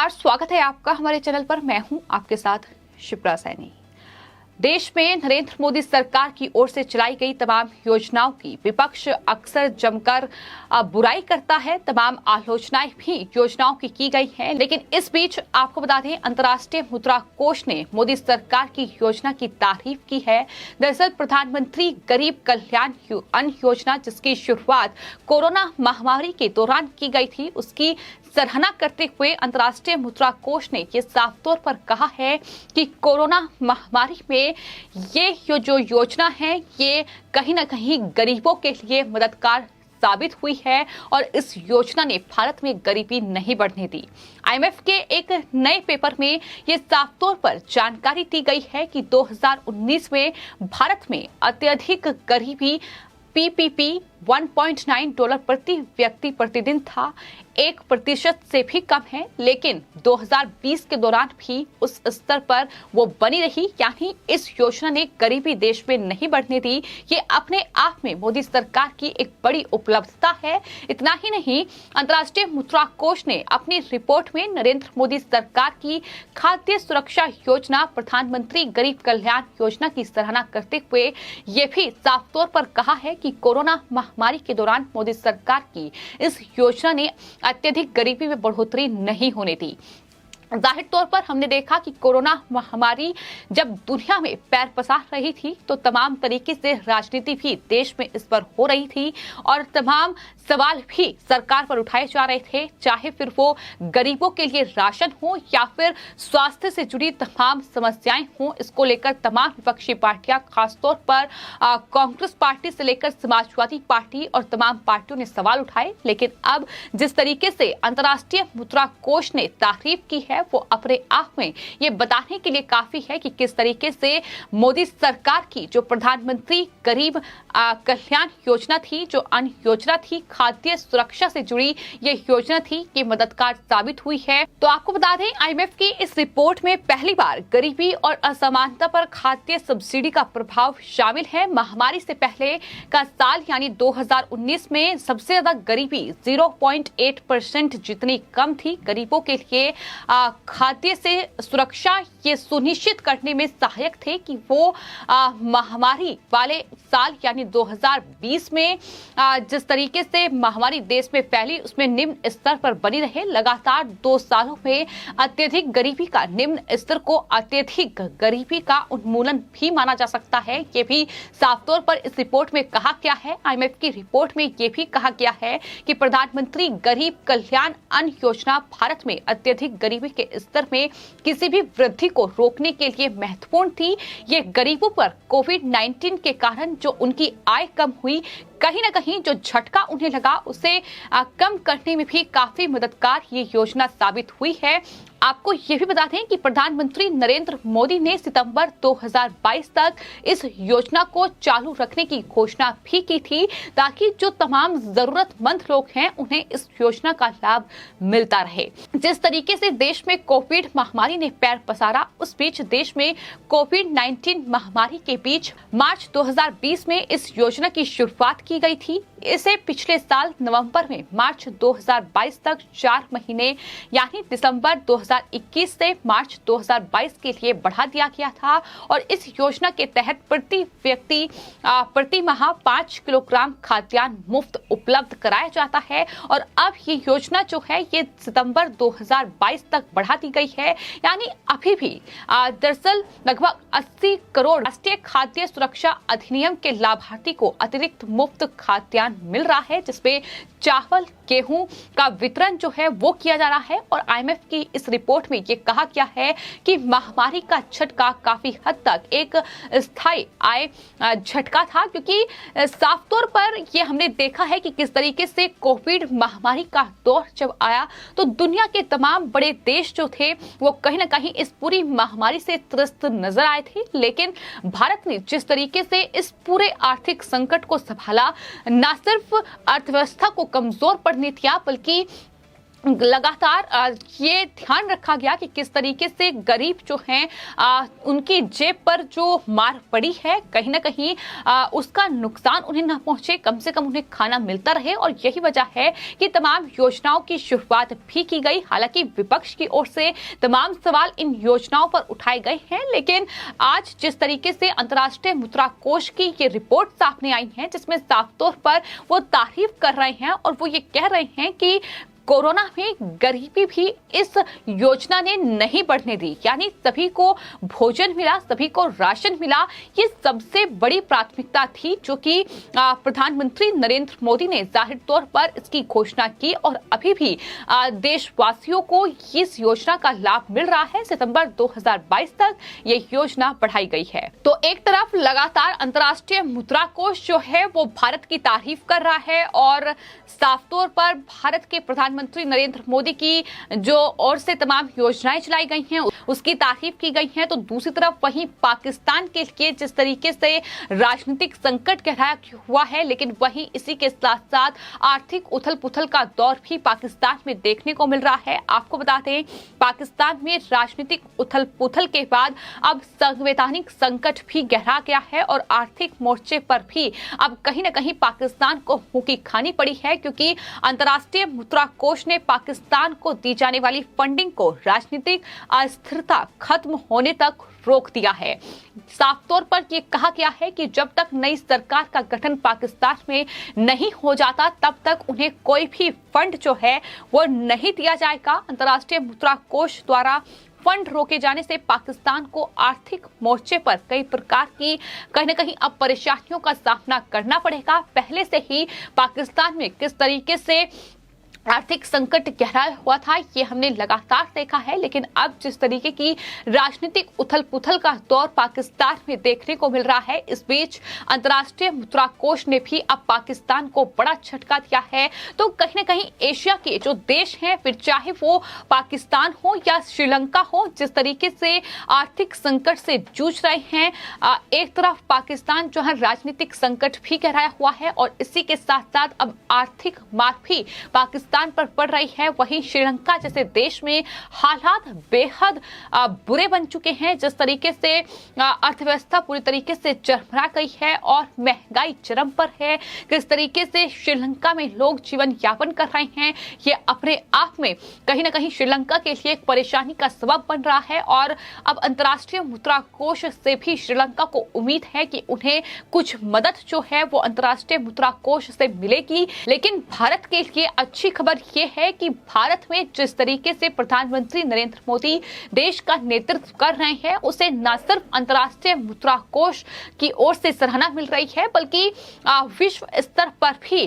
नमस्कार, स्वागत है आपका हमारे चैनल पर। मैं हूं आपके साथ शिप्रा सैनी। देश में नरेंद्र मोदी सरकार की ओर से चलाई गई तमाम योजनाओं की विपक्ष अक्सर जमकर बुराई करता है। तमाम आलोचनाएं भी योजनाओं की गई हैं, लेकिन इस बीच आपको बता दें, अंतर्राष्ट्रीय मुद्रा कोष ने मोदी सरकार की योजना की तारीफ की है। दरअसल प्रधानमंत्री गरीब कल्याण अन्न योजना, जिसकी शुरुआत कोरोना महामारी के दौरान की गई थी, उसकी सराहना करते हुए अंतर्राष्ट्रीय मुद्रा कोष ने ये साफ तौर पर कहा है कि कोरोना महामारी में ये जो योजना है, ये कहीं ना कहीं गरीबों के लिए मददगार साबित हुई है और इस योजना ने भारत में गरीबी नहीं बढ़ने दी। आईएमएफ के एक नए पेपर में ये साफ तौर पर जानकारी दी गई है कि 2019 में भारत में अत्यधिक गरीबी पीपीपी $1.9 प्रति व्यक्ति प्रतिदिन था, 1% से भी कम है, लेकिन 2020 के दौरान भी उस स्तर पर वो बनी रही। यानी इस योजना ने गरीबी देश में नहीं बढ़ने दी। ये अपने आप में मोदी सरकार की एक बड़ी उपलब्धता है। इतना ही नहीं, अंतर्राष्ट्रीय मुद्रा कोष ने अपनी रिपोर्ट में नरेंद्र मोदी सरकार की खाद्य सुरक्षा योजना, प्रधानमंत्री गरीब कल्याण योजना की सराहना करते हुए ये भी साफ तौर पर कहा है कि कोरोना महामारी के दौरान मोदी सरकार की इस योजना ने अत्यधिक गरीबी में बढ़ोतरी नहीं होने दी। जाहिर तौर पर हमने देखा कि कोरोना महामारी जब दुनिया में पैर पसार रही थी, तो तमाम तरीके से राजनीति भी देश में इस पर हो रही थी और तमाम सवाल भी सरकार पर उठाए जा रहे थे, चाहे फिर वो गरीबों के लिए राशन हो या फिर स्वास्थ्य से जुड़ी तमाम समस्याएं हों। इसको लेकर तमाम विपक्षी पार्टियां, खासतौर पर कांग्रेस पार्टी से लेकर समाजवादी पार्टी और तमाम पार्टियों ने सवाल उठाए। लेकिन अब जिस तरीके से अंतर्राष्ट्रीय मुद्रा कोष ने तारीफ की है, वो अपने आप में ये बताने के लिए काफी है कि किस तरीके से मोदी सरकार की जो प्रधानमंत्री गरीब कल्याण योजना थी, जो अन्न योजना थी, खाद्य सुरक्षा से जुड़ी ये योजना थी, ये मददगार साबित हुई है। तो आपको बता दें, आईएमएफ की इस रिपोर्ट में पहली बार गरीबी और असमानता पर खाद्य सब्सिडी का प्रभाव शामिल है। महामारी से पहले का साल यानी 2019 में सबसे ज्यादा गरीबी 0.8% जितनी कम थी। गरीबों के लिए खाद्य से सुरक्षा ये सुनिश्चित करने में सहायक थे कि वो महामारी वाले साल यानी 2020 में जिस तरीके से महामारी देश में फैली, उसमें निम्न स्तर पर बनी रहे। लगातार 2 सालों में अत्यधिक गरीबी का निम्न स्तर को अत्यधिक गरीबी का उन्मूलन भी माना जा सकता है। ये भी साफ तौर पर इस रिपोर्ट में कहा गया है। आईएमएफ की रिपोर्ट में ये भी कहा गया है कि प्रधानमंत्री गरीब कल्याण अन्न योजना भारत में अत्यधिक गरीबी के स्तर में किसी भी वृद्धि को रोकने के लिए महत्वपूर्ण थी। ये गरीबों पर कोविड-19 के कारण जो उनकी आय कम हुई, कहीं ना कहीं जो झटका उन्हें लगा, उसे कम करने में भी काफी मददगार ये योजना साबित हुई है। आपको ये भी बता दें कि प्रधानमंत्री नरेंद्र मोदी ने सितंबर 2022 तक इस योजना को चालू रखने की घोषणा भी की थी, ताकि जो तमाम जरूरतमंद लोग हैं उन्हें इस योजना का लाभ मिलता रहे। जिस तरीके से देश में कोविड महामारी ने पैर पसारा, उस बीच देश में कोविड-19 महामारी के बीच मार्च 2020 में इस योजना की शुरुआत की गई थी। इसे पिछले साल नवंबर में मार्च 2022 तक 4 महीने यानी दिसंबर 2021 से मार्च 2022 के लिए बढ़ा दिया गया था और इस योजना के तहत प्रति व्यक्ति प्रति माह 5 किलोग्राम खाद्यान्न मुफ्त उपलब्ध कराया जाता है। और अब ये योजना जो है, ये सितंबर 2022 तक बढ़ा दी गई है। यानी अभी भी दरअसल लगभग 80 करोड़ राष्ट्रीय खाद्य सुरक्षा अधिनियम के लाभार्थी को अतिरिक्त मुफ्त खाद्यान्न मिल रहा है, जिसमें चावल, गेहूं का वितरण जो है वो किया जा रहा है। और आईएमएफ की इस रिपोर्ट में ये कहा गया है कि महामारी का झटका काफी हद तक एक स्थायी आय झटका था, क्योंकि साफ तौर पर ये हमने देखा है कि किस तरीके से कोविड महामारी का दौर जब आया, तो दुनिया के तमाम बड़े देश जो थे वो कहीं ना कहीं इस पूरी महामारी से त्रस्त नजर आए थे। लेकिन भारत ने जिस तरीके से इस पूरे आर्थिक संकट को संभाला, न सिर्फ अर्थव्यवस्था को कमजोर पड़ने दिया, बल्कि लगातार ये ध्यान रखा गया कि किस तरीके से गरीब जो हैं उनकी जेब पर जो मार पड़ी है, कहीं ना कहीं उसका नुकसान उन्हें ना पहुंचे, कम से कम उन्हें खाना मिलता रहे। और यही वजह है कि तमाम योजनाओं की शुरुआत भी की गई। हालांकि विपक्ष की ओर से तमाम सवाल इन योजनाओं पर उठाए गए हैं, लेकिन आज जिस तरीके से अंतर्राष्ट्रीय मुद्रा कोष की ये रिपोर्ट सामने आई है, जिसमें साफ तौर पर वो तारीफ कर रहे हैं और वो ये कह रहे हैं कि कोरोना में गरीबी भी इस योजना ने नहीं बढ़ने दी, यानी सभी को भोजन मिला, सभी को राशन मिला। ये सबसे बड़ी प्राथमिकता थी जो कि प्रधानमंत्री नरेंद्र मोदी ने जाहिर तौर पर इसकी घोषणा की और अभी भी देशवासियों को इस योजना का लाभ मिल रहा है। सितंबर 2022 तक ये योजना बढ़ाई गई है। तो एक तरफ लगातार अंतर्राष्ट्रीय मुद्रा कोष जो है वो भारत की तारीफ कर रहा है और साफ तौर पर भारत के प्रधानमंत्री नरेंद्र मोदी की जो ओर से तमाम योजनाएं चलाई गई हैं उसकी तारीफ की गई है। तो दूसरी तरफ वहीं पाकिस्तान के लिए जिस तरीके से राजनीतिक संकट गहराया हुआ है, लेकिन वहीं इसी के साथ साथ आर्थिक उथल पुथल का दौर भी पाकिस्तान में देखने को मिल रहा है। आपको बता दें, पाकिस्तान में राजनीतिक उथल पुथल के बाद अब संवैधानिक संकट भी गहरा गया है और आर्थिक मोर्चे पर भी अब कहीं न कहीं पाकिस्तान को मुंह की खानी पड़ी है, क्योंकि अंतर्राष्ट्रीय मुद्रा कोष ने पाकिस्तान को दी जाने वाली फंडिंग को राजनीतिक अस्थिरता खत्म होने तक रोक दिया है। साफ तौर पर यह कहा गया है कि जब तक नई सरकार का गठन पाकिस्तान में नहीं हो जाता तब तक उन्हें कोई भी फंड जो है वो नहीं दिया जाएगा। अंतर्राष्ट्रीय मुद्रा कोष द्वारा फंड रोके जाने से पाकिस्तान को आर्थिक मोर्चे पर कई प्रकार की कहीं न कहीं अब परेशानियों का सामना करना पड़ेगा। पहले से ही पाकिस्तान में किस तरीके से आर्थिक संकट गहराया हुआ था ये हमने लगातार देखा है, लेकिन अब जिस तरीके की राजनीतिक उथल पुथल का दौर पाकिस्तान में देखने को मिल रहा है, इस बीच अंतर्राष्ट्रीय मुद्रा कोष ने भी अब पाकिस्तान को बड़ा झटका दिया है। तो कहीं न कहीं एशिया के जो देश हैं, फिर चाहे वो पाकिस्तान हो या श्रीलंका हो, जिस तरीके से आर्थिक संकट से जूझ रहे हैं, एक तरफ पाकिस्तान जो है राजनीतिक संकट भी गहराया हुआ है और इसी के साथ साथ अब आर्थिक मार भी पाकिस्तान पर पड़ रही है। वहीं श्रीलंका जैसे देश में हालात बेहद बुरे बन चुके हैं। जिस तरीके से अर्थव्यवस्था पूरी तरीके से चरमरा गई है और महंगाई चरम पर है, किस तरीके से श्रीलंका में लोग जीवन यापन कर रहे हैं, ये अपने आप में कहीं ना कहीं श्रीलंका के लिए एक परेशानी का सबब बन रहा है। और अब अंतर्राष्ट्रीय मुद्रा कोष से भी श्रीलंका को उम्मीद है कि उन्हें कुछ मदद जो है वो अंतर्राष्ट्रीय मुद्रा कोष से मिलेगी। लेकिन भारत के लिए अच्छी खबर यह है कि भारत में जिस तरीके से प्रधानमंत्री नरेंद्र मोदी देश का नेतृत्व कर रहे हैं, उसे न सिर्फ अंतर्राष्ट्रीय मुद्रा कोष की ओर से सराहना मिल रही है, बल्कि विश्व स्तर पर भी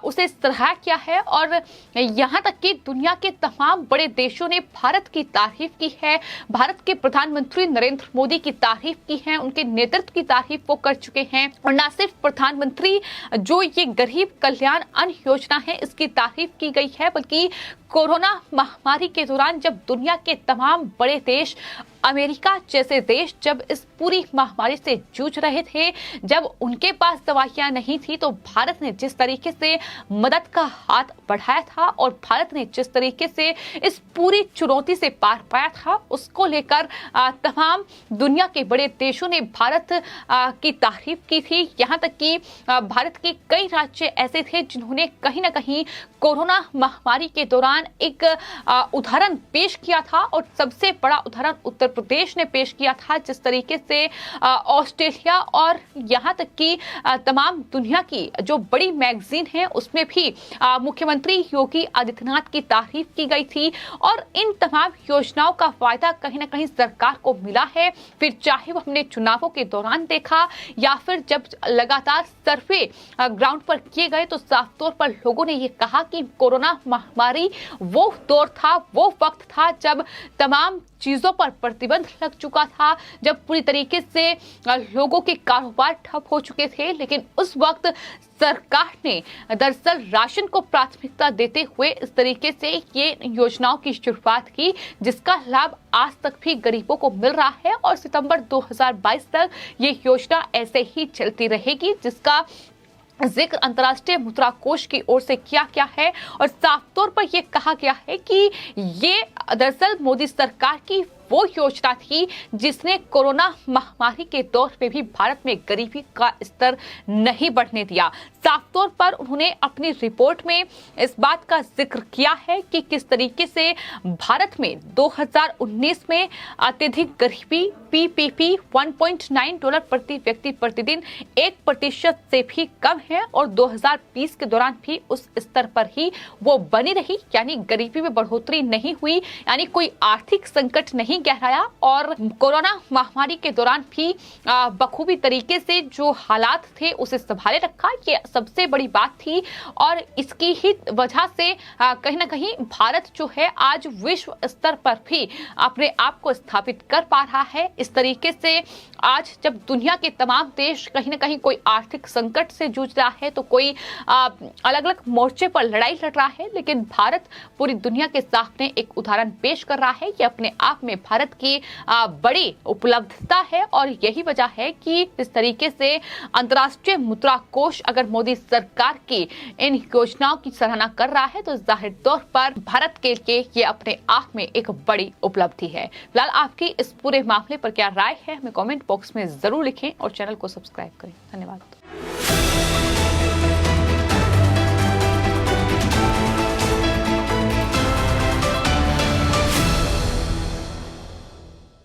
उसे सराहा किया है। और यहां तक कि दुनिया के तमाम बड़े देशों ने भारत की तारीफ की है, भारत के प्रधानमंत्री नरेंद्र मोदी की तारीफ की है, उनके नेतृत्व की तारीफ वो कर चुके हैं। और न सिर्फ प्रधानमंत्री जो ये गरीब कल्याण अन्न योजना है इसकी तारीफ की गई है, बल्कि कोरोना महामारी के दौरान जब दुनिया के तमाम बड़े देश, अमेरिका जैसे देश जब इस पूरी महामारी से जूझ रहे थे, जब उनके पास दवाइयां नहीं थी, तो भारत ने जिस तरीके से मदद का हाथ बढ़ाया था और भारत ने जिस तरीके से इस पूरी चुनौती से पार पाया था, उसको लेकर तमाम दुनिया के बड़े देशों ने भारत की तारीफ की थी। यहाँ तक कि भारत के कई राज्य ऐसे थे जिन्होंने कहीं ना कहीं कोरोना महामारी के दौरान एक उदाहरण पेश किया था, और सबसे बड़ा उदाहरण उत्तर प्रदेश ने पेश किया था। जिस तरीके से ऑस्ट्रेलिया और यहाँ तक कि तमाम दुनिया की जो बड़ी मैगजीन है उसमें भी मुख्यमंत्री योगी आदित्यनाथ की तारीफ की गई थी। और इन तमाम योजनाओं का फायदा कहीं ना कहीं सरकार को मिला है, फिर चाहे वो हमने चुनावों के दौरान देखा या फिर जब लगातार सर्वे ग्राउंड पर किए गए, तो साफ तौर पर लोगों ने ये कहा कि कोरोना महामारी वो दौर था, वो वक्त था जब तमाम चीजों पर प्रतिबंध लग चुका था, जब पूरी तरीके से लोगों के कारोबार ठप हो चुके थे। लेकिन उस वक्त सरकार ने दरअसल राशन को प्राथमिकता देते हुए इस तरीके से ये योजनाओं की शुरुआत की, जिसका लाभ आज तक भी गरीबों को मिल रहा है। और सितंबर 2022 तक ये योजना ऐसे ही चलती रहेगी, जिसका जिक्र अंतर्राष्ट्रीय मुद्रा कोष की ओर से किया गया है और साफ तौर पर यह कहा गया है कि ये दरअसल मोदी सरकार की वो योजना थी जिसने कोरोना महामारी के दौर में भी भारत में गरीबी का स्तर नहीं बढ़ने दिया। साफ तौर पर उन्होंने अपनी रिपोर्ट में इस बात का जिक्र किया है कि किस तरीके से भारत में 2019 में अत्यधिक गरीबी पीपीपी $1.9 प्रति व्यक्ति प्रतिदिन 1% से भी कम है और 2020 के दौरान भी उस स्तर पर ही वो बनी रही, यानी गरीबी में बढ़ोतरी नहीं हुई, यानी कोई आर्थिक संकट नहीं गहराया और कोरोना महामारी के दौरान भी बखूबी तरीके से जो हालात थे उसे संभाले रखा। ये सबसे बड़ी बात थी और इसकी ही वजह से कहीं ना कहीं भारत जो है आज विश्व स्तर पर भी अपने आप को स्थापित कर पा रहा है। इस तरीके से आज जब दुनिया के तमाम देश कहीं ना कहीं कोई आर्थिक संकट से जूझ रहा है तो कोई अलग अलग मोर्चे पर लड़ाई लड़ रहा है, लेकिन भारत पूरी दुनिया के सामने एक उदाहरण पेश कर रहा है। ये अपने आप में भारत की बड़ी उपलब्धता है और यही वजह है कि इस तरीके से अंतर्राष्ट्रीय मुद्रा कोष अगर मोदी सरकार की इन योजनाओं की सराहना कर रहा है तो जाहिर तौर पर भारत के लिए ये अपने आप में एक बड़ी उपलब्धि है। फिलहाल आपकी इस पूरे मामले पर क्या राय है हमें कमेंट बॉक्स में जरूर लिखें और चैनल को सब्सक्राइब करें। धन्यवाद।